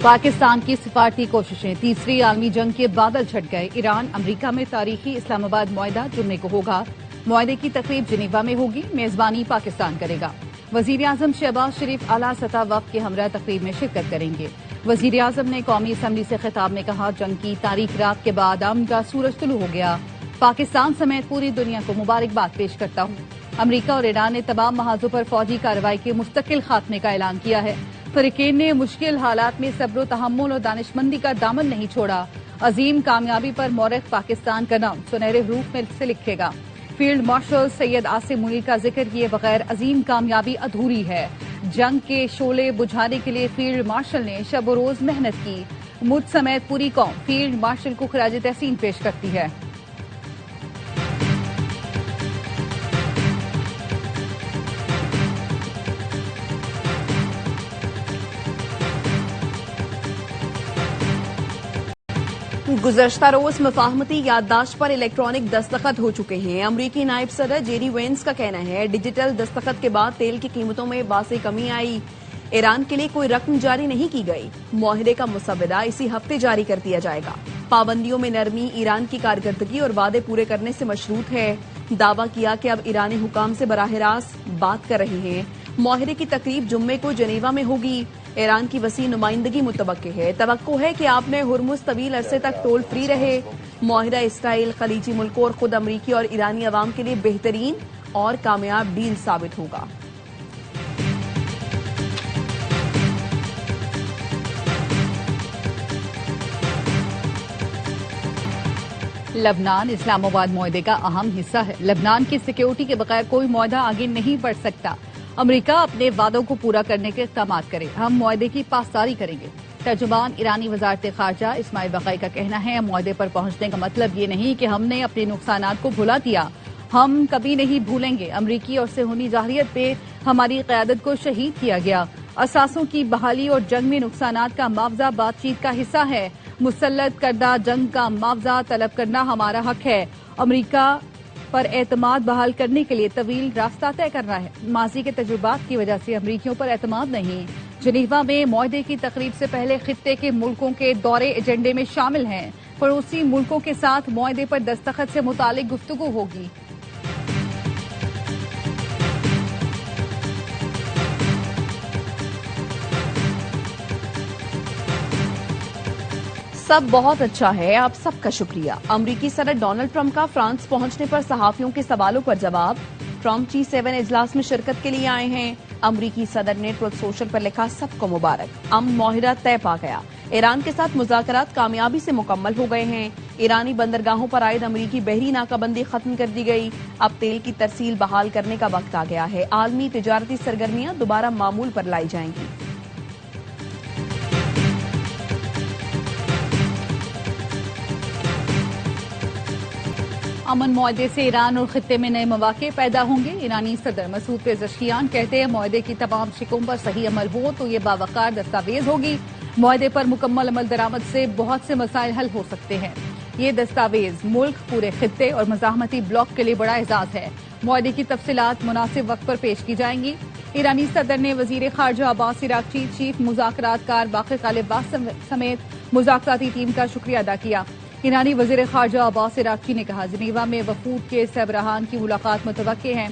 पाकिस्तान की सिफारती कोशिशें, तीसरी आलमी जंग के बादल छट गए। ईरान अमरीका में तारीखी इस्लामाबाद मुआहदा जुम्मे को होगा। मुआहदे की तकरीब जिनेवा में होगी। मेजबानी पाकिस्तान करेगा। वजीर आजम शहबाज शरीफ आला सतह वफ़द के हमरा तकरीब में शिरकत करेंगे। वजीर आजम ने कौमी असम्बली से खिताब में कहा, जंग की तारीख रात के बाद अमन का सूरज तुलू हो गया। पाकिस्तान समेत पूरी दुनिया को मुबारकबाद पेश करता हूँ। अमरीका और ईरान ने तमाम महाजों पर फौजी कार्रवाई के मुस्तकिल खात्मे का ऐलान किया है। फरीकैन ने मुश्किल हालात में सब्र तहम्मुल और दानिशमंदी का दामन नहीं छोड़ा। अजीम कामयाबी पर मौरख पाकिस्तान का नाम सुनहरे हरूफ में से लिखेगा। फील्ड मार्शल सैयद आसिम मुनीर का जिक्र किए बगैर अजीम कामयाबी अधूरी है। जंग के शोले बुझाने के लिए फील्ड मार्शल ने शब रोज मेहनत की। मुझ समेत पूरी कौम फील्ड मार्शल को खराज तहसीन पेश करती है। गुज़श्ता रोज मुफाहमती याददाश्त पर इलेक्ट्रॉनिक दस्तखत हो चुके हैं। अमरीकी नायब सदर जेरी वेंस का कहना है, डिजिटल दस्तखत के बाद तेल की कीमतों में बासी कमी आई। ईरान के लिए कोई रकम जारी नहीं की गई। मुआहदे का मुसव्वदा इसी हफ्ते जारी कर दिया जाएगा। पाबंदियों में नरमी ईरान की कारकर्दगी और वादे पूरे करने से मशरूत है। दावा किया कि अब ईरानी हुकाम से बराह रास्त बात कर रहे हैं। मुआहदे की तकरीब जुम्मे को जनेवा में होगी। ईरान की वसी नुमाइंदगी मुतवक्के है। तवक्को है कि आपने हुर्मुज तवील अरसे तक टोल फ्री रहे। मुआहिदा इसराइल, खलीजी मुल्कों और खुद अमरीकी और ईरानी अवाम के लिए बेहतरीन और कामयाब डील साबित होगा। लबनान इस्लामाबाद मुआहदे का अहम हिस्सा है। लबनान की सिक्योरिटी के बगैर कोई मुआहदा आगे नहीं बढ़ सकता। अमरीका अपने वादों को पूरा करने के इक़दाम करे। हम मुआहदे की पासदारी करेंगे। तर्जुमान ईरानी वज़ारत ख़ारजा इस्माइल बक़ई का कहना है, मुआहदे पर पहुंचने का मतलब ये नहीं कि हमने अपने नुकसानात को भुला दिया। हम कभी नहीं भूलेंगे। अमरीकी और सेहूनी जाहिरियत पे हमारी क़यादत को शहीद किया गया। असासों की बहाली और जंग में नुकसानात का मुआवजा बातचीत का हिस्सा है। मुसल्लत करदा जंग का मुआवजा तलब करना हमारा हक है। अमरीका पर एतमाद बहाल करने के लिए तवील रास्ता तय करना है। माजी के तजुर्बात की वजह से अमरीकियों पर एतमाद नहीं। जिनेवा में मुआहदे की तकरीब से पहले खित्ते के मुल्कों के दौरे एजेंडे में शामिल हैं। पड़ोसी मुल्कों के साथ मुआहदे पर दस्तखत से मुतालिक गुफ्तगू होगी। सब बहुत अच्छा है, आप सबका शुक्रिया। अमरीकी सदर डोनाल्ड ट्रंप का फ्रांस पहुंचने पर सहाफियों के सवालों पर जवाब। ट्रंप G7 इजलास में शिरकत के लिए आए हैं। अमरीकी सदर ने ट्रुथ सोशल पर लिखा, सबको मुबारक, अमन मुआहिदा तय पा गया। ईरान के साथ मुज़ाकरात कामयाबी से मुकम्मल हो गए हैं। ईरानी बंदरगाहों पर आयद अमरीकी बहरी नाकाबंदी खत्म कर दी गई। अब तेल की तरसील बहाल करने का वक्त आ गया है। आलमी तिजारती सरगर्मियां दोबारा मामूल पर लाई जाएंगी। अमन मुआहदे से ईरान और खित्ते में नए मौके पैदा होंगे। ईरानी सदर मसूद पेज़ेश्कियान कहते हैं, मुआहदे की तमाम शिकों पर सही अमल हो तो ये बावकार दस्तावेज होगी। मुआहदे पर मुकम्मल अमल दरामद से बहुत से मसाइल हल हो सकते हैं। ये दस्तावेज मुल्क, पूरे खित्ते और मज़ाहमती ब्लॉक के लिए बड़ा एजाज है। मुआहदे की तफसीलात मुनासिब वक्त पर पेश की जाएंगी। ईरानी सदर ने वजीर खारजा अब्बास इराक्ची, चीफ मुज़ाकरातकार बाक़िर कालिबाफ समेत मुज़ाकराती टीम का शुक्रिया अदा किया। ईरानी वजीर खारजा अब्बास इराक्ची ने कहा, जिनेवा में वफूद के सरबराहान की मुलाकात मुतवक्के है।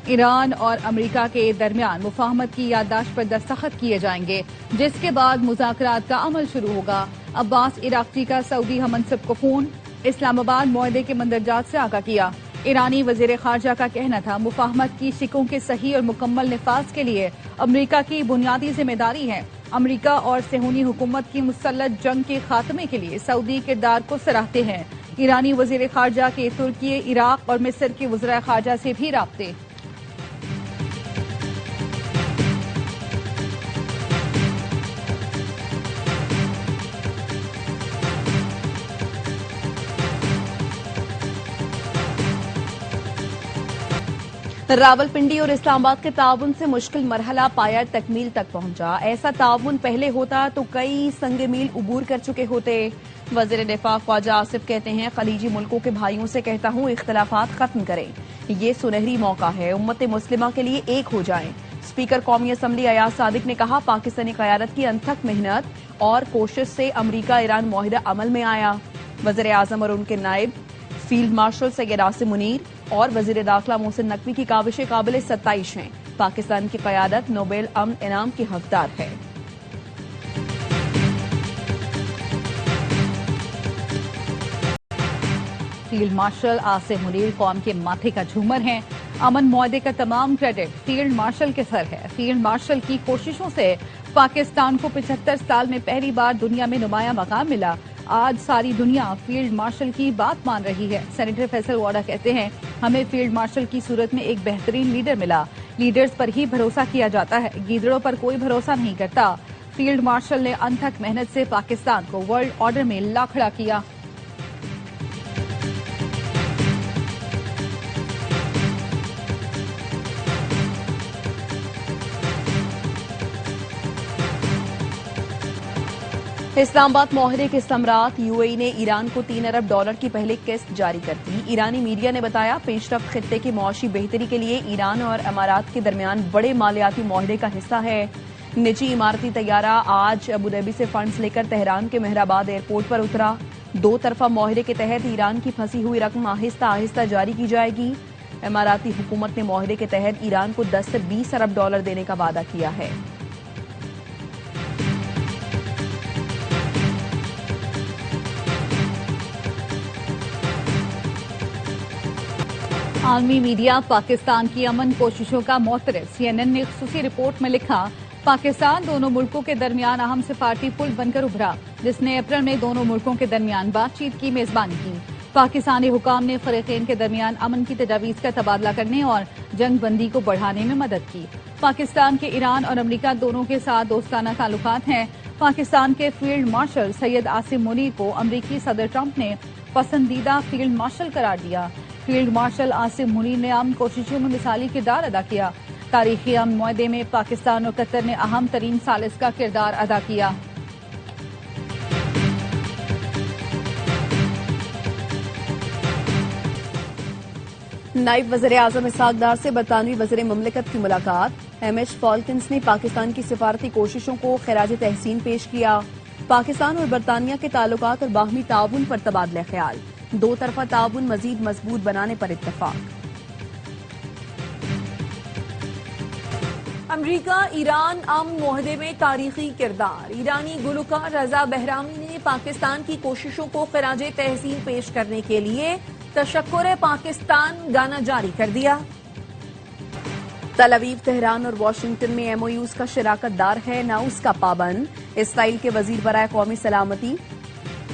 ईरान और अमरीका के दरमियान मुफाहमत की याददाश्त पर दस्तखत किए जाएंगे, जिसके बाद मुज़ाकरात का अमल शुरू होगा। अब्बास इराक्ची का सऊदी हममनसब को फोन, इस्लामाबाद मुआहदे के मंदरजात से आगाह किया। ईरानी वजीर खारजा का कहना था, मुफाहमत की शिकों के सही और मुकम्मल निफाज के लिए अमरीका की बुनियादी जिम्मेदारी है। अमरीका और सेहूनी हुकूमत की मुसल्लत जंग के खात्मे के लिए सऊदी किरदार को सराहते हैं। ईरानी वजीर खारजा के तुर्की, इराक और मिस्र के वज़राए खारजा से भी राब्ते। रावलपिंडी और इस्लामाबाद के ताउन से मुश्किल मरहला पाया तकमील तक पहुंचा। ऐसा ताउन पहले होता तो कई संगे मील उबूर कर चुके होते। वज़ीर दिफा ख्वाजा आसिफ कहते हैं, खलीजी मुल्कों के भाइयों से कहता हूं, इख्तलाफात खत्म करें। ये सुनहरी मौका है, उम्मत मुस्लिमा के लिए एक हो जाएं। स्पीकर कौमी असम्बली अयाज सादिक ने कहा, पाकिस्तानी क़यादत की अनथक मेहनत और कोशिश से अमरीका ईरान मुआहिदा अमल में आया। वज़ीर आज़म और उनके नायब फील्ड मार्शल सैयद आसिम मुनीर और वज़ीर दाखिला मोहसिन नकवी की काबिशें काबिल सत्ताइश हैं। पाकिस्तान की क़यादत नोबेल अमन इनाम की हकदार है। फील्ड मार्शल आसिम मुनीर कौम के माथे का झूमर हैं। अमन मुआहदे का तमाम क्रेडिट फील्ड मार्शल के सर है। फील्ड मार्शल की कोशिशों से पाकिस्तान को 75 साल में पहली बार दुनिया में नुमाया मकाम मिला। आज सारी दुनिया फील्ड मार्शल की बात मान रही है। सेनेटर फैसल वाडा कहते हैं, हमें फील्ड मार्शल की सूरत में एक बेहतरीन लीडर मिला। लीडर्स पर ही भरोसा किया जाता है, गीदड़ों पर कोई भरोसा नहीं करता। फील्ड मार्शल ने अनथक मेहनत से पाकिस्तान को वर्ल्ड ऑर्डर में ला खड़ा किया। इस्लामाबाद मुआहदे के सम्राट यूएई ने ईरान को $3 अरब की पहली किस्त जारी कर दी। ईरानी मीडिया ने बताया, पेशरफ्त खित्ते की मुआशी बेहतरी के लिए ईरान और अमारात के दरमियान बड़े मालियाती मुआहदे का हिस्सा है। निजी इमारती तैयारा आज अबूधाबी से फंड्स लेकर तेहरान के मेहराबाद एयरपोर्ट पर उतरा। दो तरफा मुआहदे के तहत ईरान की फंसी हुई रकम आहिस्ता आहिस्ता जारी की जाएगी। अमाराती हुकूमत ने मुआहदे के तहत ईरान को $10 से $20 अरब देने का वादा किया है। आलमी मीडिया पाकिस्तान की अमन कोशिशों का मोतरफ। CNN ने खुसूसी रिपोर्ट में लिखा, पाकिस्तान दोनों मुल्कों के दरमियान अहम सिफारती पुल बनकर उभरा, जिसने अप्रैल में दोनों मुल्कों के दरमियान बातचीत की मेजबानी की। पाकिस्तानी हुकाम ने फरीकैन के दरमियान अमन की तजावीज़ का तबादला करने और जंग बंदी को बढ़ाने में मदद की। पाकिस्तान के ईरान और अमरीका दोनों के साथ दोस्ताना ताल्लुकात हैं। पाकिस्तान के फील्ड मार्शल सैयद आसिम मुनीर को अमरीकी सदर ट्रंप ने पसंदीदा फील्ड मार्शल करार दिया। फील्ड मार्शल आसिम मुनीर ने अमन कोशिशों में मिसाली किरदार अदा किया। तारीखी अमन मुआहदे में पाकिस्तान और कतर ने अहम तरीन सालिस का किरदार अदा किया। नायब वज़ीर आज़म इसहाक डार से बरतानवी वज़ीर ममलिकत की मुलाकात। एमएच फॉल्कन्स ने पाकिस्तान की सिफारती कोशिशों को खिराज तहसीन पेश किया। पाकिस्तान और बरतानिया के ताल्लुकात और बाहमी ताउन पर तबादला ख्याल। दो तरफा ताउन मजीद मजबूत बनाने पर इत्तफाक। अमरीका ईरान अमन मुआहदे में तारीखी किरदार। ईरानी गुलकार रजा बहरामी ने पाकिस्तान की कोशिशों को खिराज तहसीन पेश करने के लिए तशक्कुर पाकिस्तान गाना जारी कर दिया। तल अवीव, तेहरान और वाशिंगटन में एमओयूज का शराकत दार है, न उसका पाबंद। इसराइल के वजीर बराए कौमी सलामती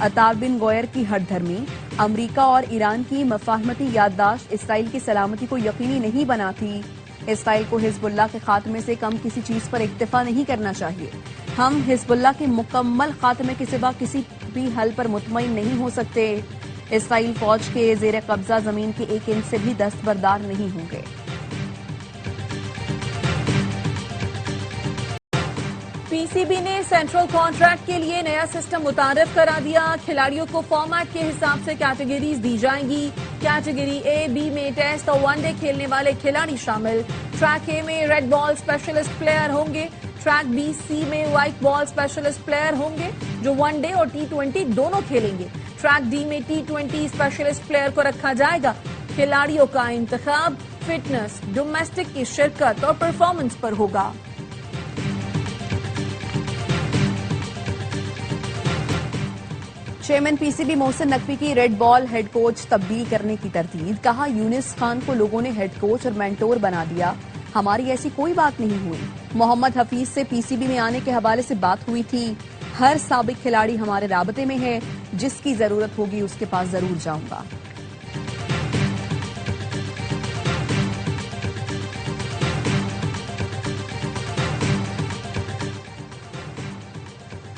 अतार बिन गोयर की हठधर्मी। अमरीका और ईरान की मफाहमती याददाश्त इसराइल की सलामती को यकीनी नहीं बनाती। इसराइल को हिजबुल्लाह के खात्मे से कम किसी चीज पर इक्तफा नहीं करना चाहिए। हम हिजबुल्लाह के मुकम्मल खात्मे के सिवा किसी भी हल पर मुतमईन नहीं हो सकते। इसराइल फौज के जेर कब्जा जमीन के 1 इंच से भी दस्तबरदार नहीं होंगे। पीसीबी ने सेंट्रल कॉन्ट्रैक्ट के लिए नया सिस्टम मुतारिफ करा दिया। खिलाड़ियों को फॉर्मेट के हिसाब से कैटेगरीज दी जाएंगी। कैटेगरी ए, बी में टेस्ट और वनडे खेलने वाले खिलाड़ी शामिल। ट्रैक ए में रेड बॉल स्पेशलिस्ट प्लेयर होंगे। ट्रैक बी, सी में व्हाइट बॉल स्पेशलिस्ट प्लेयर होंगे जो वनडे और T20 दोनों खेलेंगे। ट्रैक डी में T20 स्पेशलिस्ट प्लेयर को रखा जाएगा। खिलाड़ियों का इंतखाब फिटनेस, डोमेस्टिक की शिरकत और परफॉर्मेंस पर होगा। चेयरमैन पीसीबी मोहसिन नकवी की रेड बॉल हेड कोच तब्दील करने की तरतीब। कहा, यूनिस खान को लोगों ने हेड कोच और मेंटोर बना दिया, हमारी ऐसी कोई बात नहीं हुई। मोहम्मद हफीज से पीसीबी में आने के हवाले से बात हुई थी। हर साबिक खिलाड़ी हमारे राबते में है, जिसकी जरूरत होगी उसके पास जरूर जाऊंगा।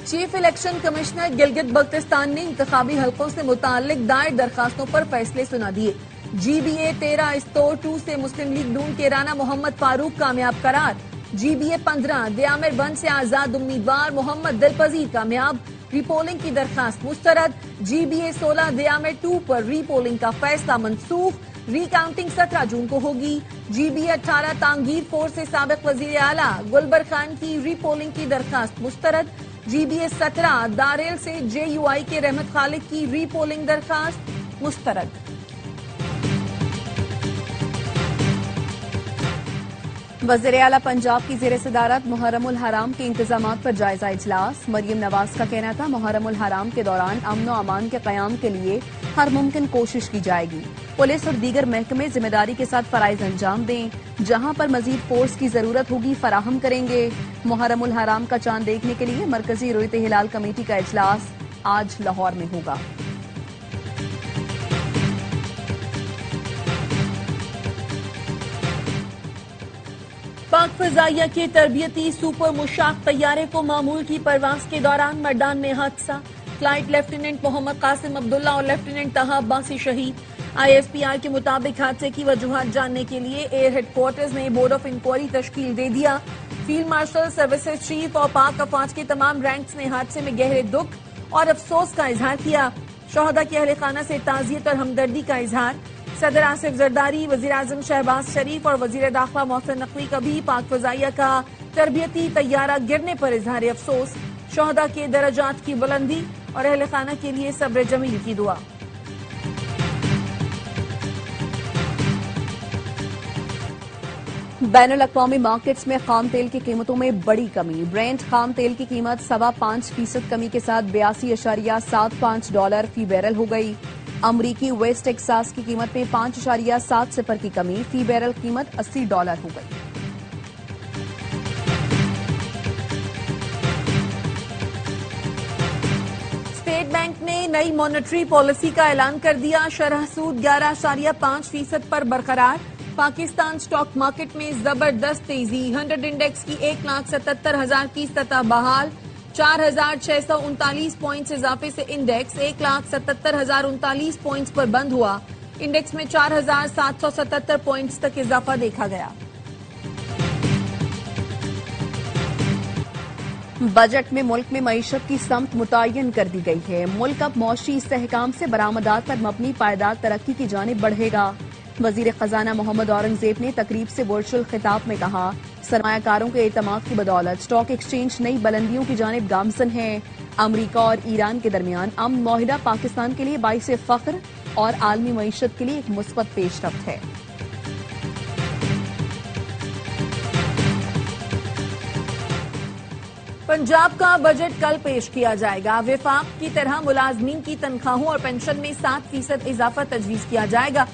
Chief election commissioner Gilgit Baltistan ने इंतखाबी हलकों से मुताल्लिक दायर दरखास्तों पर फैसले सुना दिए। GBA 13-2 से मुस्लिम लीग नून के राना मोहम्मद फारूक कामयाब करार। GBA 15 दियामिर 1 से आजाद उम्मीदवार मोहम्मद दिलपजीर कामयाब। रीपोलिंग की दरखास्त मुस्तरद। GBA 16 दियामिर 2 पर रीपोलिंग का फैसला मंसूख। ری کاؤنٹنگ 17 جون کو ہوگی. جی بی 18 تانگیر فورس سے سابق وزیر اعلیٰ گلبر خان کی ری پولنگ کی درخواست مسترد. جی بی 17 داریل سے جے یو آئی کے رحمت خالق کی ری پولنگ درخواست مسترد. وزیر اعلیٰ پنجاب کی زیر صدارت محرم الحرام کے انتظامات پر جائزہ اجلاس. مریم نواز کا کہنا تھا محرم الحرام کے دوران امن و امان کے قیام کے لیے ہر ممکن کوشش کی جائے گی. پولیس اور دیگر محکمے ذمہ داری کے ساتھ فرائض انجام دیں. جہاں پر مزید فورس کی ضرورت ہوگی فراہم کریں گے. محرم الحرام کا چاند دیکھنے کے لیے مرکزی رؤیت ہلال کمیٹی کا اجلاس آج لاہور میں ہوگا. پاک فضائیہ کے تربیتی سپر مشاق طیارے کو معمول کی پرواز کے دوران مردان میں حادثہ. فلائٹ لیفٹیننٹ محمد قاسم عبداللہ اور لیفٹیننٹ طہا عباسی شہید. آئی ایس پی آر کے مطابق حادثے کی وجوہات جاننے کے لیے ایئر ہیڈ کوارٹرز نے بورڈ آف انکوائری تشکیل دے دیا. فیلڈ مارشل سروسز چیف اور پاک افواج کے تمام رینکس نے حادثے میں گہرے دکھ اور افسوس کا اظہار کیا. شہداء کے اہل خانہ سے تعزیت اور ہمدردی کا اظہار. صدر آصف زرداری، وزیر اعظم شہباز شریف اور وزیر داخلہ محسن نقوی کا بھی پاک فضائیہ کا تربیتی طیارہ گرنے پر اظہار افسوس. شہداء کے درجات کی بلندی اور اہل خانہ کے لیے صبر جمیل کی دعا. بین الاقوامی مارکیٹس میں خام تیل کی قیمتوں میں بڑی کمی. برینٹ خام تیل کی قیمت 5.25% کمی کے ساتھ $82.75 فی بیرل ہو گئی. امریکی ویسٹ ٹیکساس کی قیمت میں 5.70 کی کمی، فی بیرل قیمت $80 ہو گئی. اسٹیٹ بینک نے نئی مانیٹری پالیسی کا اعلان کر دیا. شرح سود 11.5% پر برقرار. پاکستان سٹاک مارکیٹ میں زبردست تیزی. 100 انڈیکس کی 1,77,000 کی سطح بحال. 4,639 پوائنٹس اضافے سے انڈیکس 1,77,039 پوائنٹس پر بند ہوا. انڈیکس میں 4,777 پوائنٹس تک اضافہ دیکھا گیا. بجٹ میں ملک میں معیشت کی سمت متعین کر دی گئی ہے. ملک اب معاشی استحکام سے برآمدات پر مبنی پائیدار ترقی کی جانب بڑھے گا. وزیر خزانہ محمد اورنگزیب نے تقریب سے ورچوئل خطاب میں کہا سرمایہ کاروں کے اعتماد کی بدولت سٹاک ایکسچینج نئی بلندیوں کی جانب گامزن ہے. امریکہ اور ایران کے درمیان امن معاہدہ پاکستان کے لیے باعث فخر اور عالمی معیشت کے لیے ایک مثبت پیش رفت ہے. پنجاب کا بجٹ کل پیش کیا جائے گا. وفاق کی طرح ملازمین کی تنخواہوں اور پینشن میں 7% اضافہ تجویز کیا جائے گا.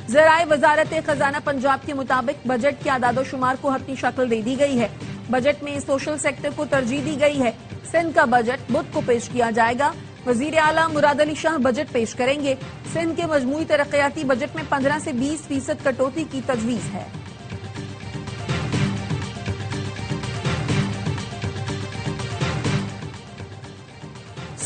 ذرائع وزارت خزانہ پنجاب کے مطابق بجٹ کے اعداد و شمار کو حتمی شکل دے دی گئی ہے. بجٹ میں سوشل سیکٹر کو ترجیح دی گئی ہے. سندھ کا بجٹ بدھ کو پیش کیا جائے گا. وزیر اعلیٰ مراد علی شاہ بجٹ پیش کریں گے. سندھ کے مجموعی ترقیاتی بجٹ میں 15 سے 20% کٹوتی کی تجویز ہے.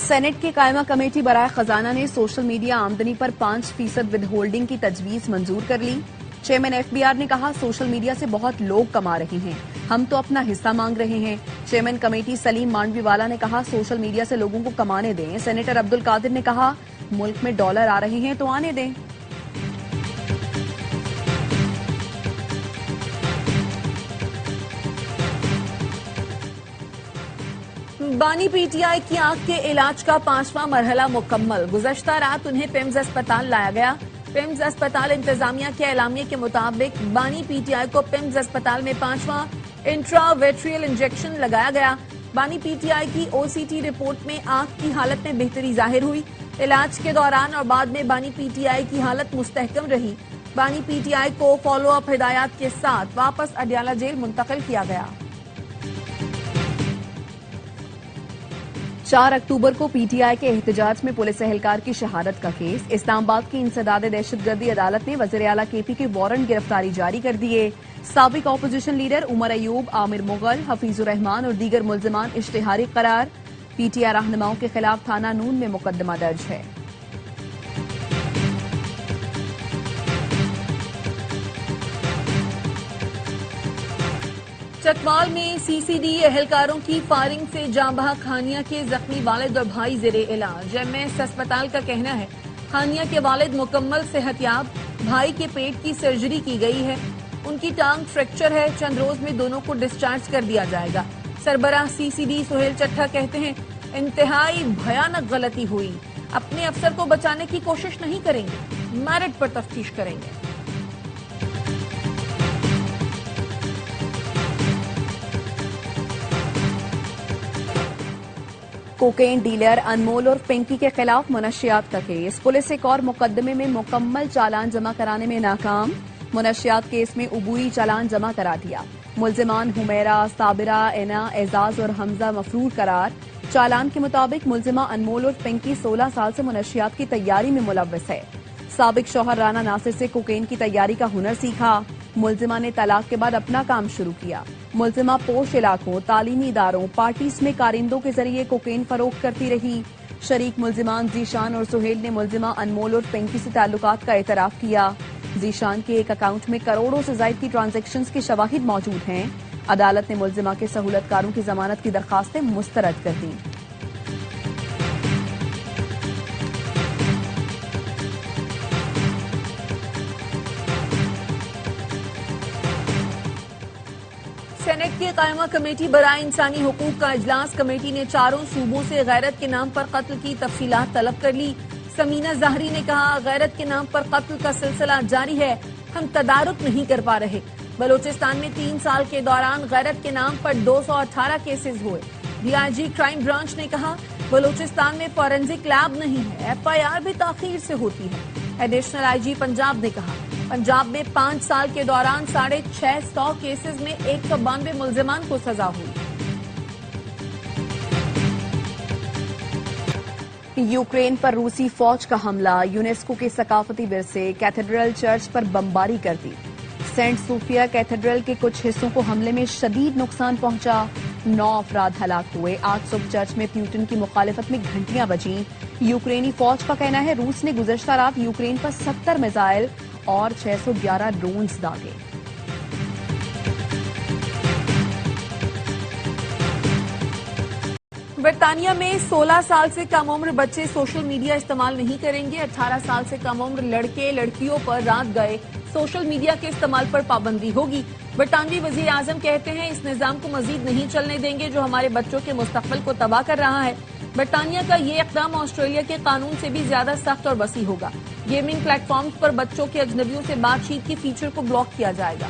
سینٹ کی قائمہ کمیٹی برائے خزانہ نے سوشل میڈیا آمدنی پر 5% ود ہولڈنگ کی تجویز منظور کر لی. چیئرمین ایف بی آر نے کہا سوشل میڈیا سے بہت لوگ کما رہے ہیں، ہم تو اپنا حصہ مانگ رہے ہیں. چیئرمین کمیٹی سلیم مانڈوی والا نے کہا سوشل میڈیا سے لوگوں کو کمانے دیں. سینیٹر عبدالقادر نے کہا ملک میں ڈالر آ رہے ہیں تو آنے دیں. بانی پی ٹی آئی کی آنکھ کے علاج کا 5واں مرحلہ مکمل. گزشتہ رات انہیں پیمز اسپتال لایا گیا. پیمز اسپتال انتظامیہ کے اعلامیے کے مطابق بانی پی ٹی آئی کو پیمز اسپتال میں 5واں انٹرا ویٹریل انجیکشن لگایا گیا. بانی پی ٹی آئی کی او سی ٹی رپورٹ میں آنکھ کی حالت میں بہتری ظاہر ہوئی. علاج کے دوران اور بعد میں بانی پی ٹی آئی کی حالت مستحکم رہی. بانی پی ٹی آئی کو فالو اپ ہدایات کے ساتھ واپس اڈیالہ جیل منتقل کیا گیا. 4 اکتوبر کو پی ٹی آئی کے احتجاج میں پولیس اہلکار کی شہادت کا کیس. اسلام آباد کی انسداد دہشت گردی عدالت نے وزیر اعلیٰ کے پی کے وارنٹ گرفتاری جاری کر دیے. سابق اپوزیشن لیڈر عمر ایوب، عامر مغل، حفیظ الرحمان اور دیگر ملزمان اشتہاری قرار. پی ٹی آئی رہنماؤں کے خلاف تھانہ نون میں مقدمہ درج ہے. چکوال میں سی سی ڈی اہلکاروں کی فائرنگ سے جاں بحق خانیہ کے زخمی والد اور بھائی زیر علاج. ایم ایس اسپتال کا کہنا ہے ہانیہ کے والد مکمل صحتیاب، بھائی کے پیٹ کی سرجری کی گئی ہے، ان کی ٹانگ فریکچر ہے، چند روز میں دونوں کو ڈسچارج کر دیا جائے گا۔ سربراہ CCD سہیل چٹھا کہتے ہیں انتہائی بھیانک غلطی ہوئی، اپنے افسر کو بچانے کی کوشش نہیں کریں گے، میرٹ پر تفتیش کریں گے۔ کوکین ڈیلر انمول اور پنکی کے خلاف منشیات کا کیس، پولیس ایک اور مقدمے میں مکمل چالان جمع کرانے میں ناکام، منشیات کیس میں عبوری چالان جمع کرا دیا، ملزمان حمیرہ، صابرہ، اینا، اعزاز اور حمزہ مفرور قرار، چالان کے مطابق ملزمہ انمول اور پنکی 16 سال سے منشیات کی تیاری میں ملوث ہے، سابق شوہر رانا ناصر سے کوکین کی تیاری کا ہنر سیکھا، ملزمہ نے طلاق کے بعد اپنا کام شروع کیا، ملزمہ پوش علاقوں، تعلیمی اداروں، پارٹیز میں کارندوں کے ذریعے کوکین فروخت کرتی رہی، شریک ملزمان ذیشان اور سہیل نے ملزمہ انمول اور پنکی سے تعلقات کا اعتراف کیا، ذیشان کے ایک اکاؤنٹ میں کروڑوں سے زائد کی ٹرانزیکشنز کے شواہد موجود ہیں، عدالت نے ملزمہ کے سہولت کاروں کی ضمانت کی درخواستیں مسترد کر دیں۔ سینیٹ کی قائمہ کمیٹی برائے انسانی حقوق کا اجلاس، کمیٹی نے چاروں صوبوں سے غیرت کے نام پر قتل کی تفصیلات طلب کر لی، سمینہ ظاہری نے کہا غیرت کے نام پر قتل کا سلسلہ جاری ہے، ہم تدارک نہیں کر پا رہے، بلوچستان میں 3 سال کے دوران غیرت کے نام پر 218 کیسز ہوئے، DIG کرائم برانچ نے کہا بلوچستان میں فورنزک لیب نہیں ہے، FIR بھی تاخیر سے ہوتی ہے، ایڈیشنل IG پنجاب نے کہا پنجاب میں 5 سال کے دوران 650 کیسز میں 192 ملزمان کو سزا ہوئی۔ یوکرین پر روسی فوج کا حملہ، یونیسکو کے ثقافتی ورثے کیتھیڈرل چرچ پر بمباری کر دی، سینٹ صوفیہ کیتھیڈرل کے کچھ حصوں کو حملے میں شدید نقصان پہنچا، 9 افراد ہلاک ہوئے، آج صبح چرچ میں پیوٹن کی مخالفت میں گھنٹیاں بجیں، یوکرینی فوج کا کہنا ہے روس نے گزشتہ رات یوکرین پر 70 میزائل اور 611 ڈرونز داغے۔ برطانیہ میں 16 سال سے کم عمر بچے سوشل میڈیا استعمال نہیں کریں گے، 18 سال سے کم عمر لڑکے لڑکیوں پر رات گئے سوشل میڈیا کے استعمال پر پابندی ہوگی۔ برطانوی وزیر اعظم کہتے ہیں اس نظام کو مزید نہیں چلنے دیں گے جو ہمارے بچوں کے مستقبل کو تباہ کر رہا ہے۔ برطانیہ کا یہ اقدام آسٹریلیا کے قانون سے بھی زیادہ سخت اور وسیع ہوگا، گیمنگ پلیٹ فارمز پر بچوں کے اجنبیوں سے بات چیت کی فیچر کو بلاک کیا جائے گا۔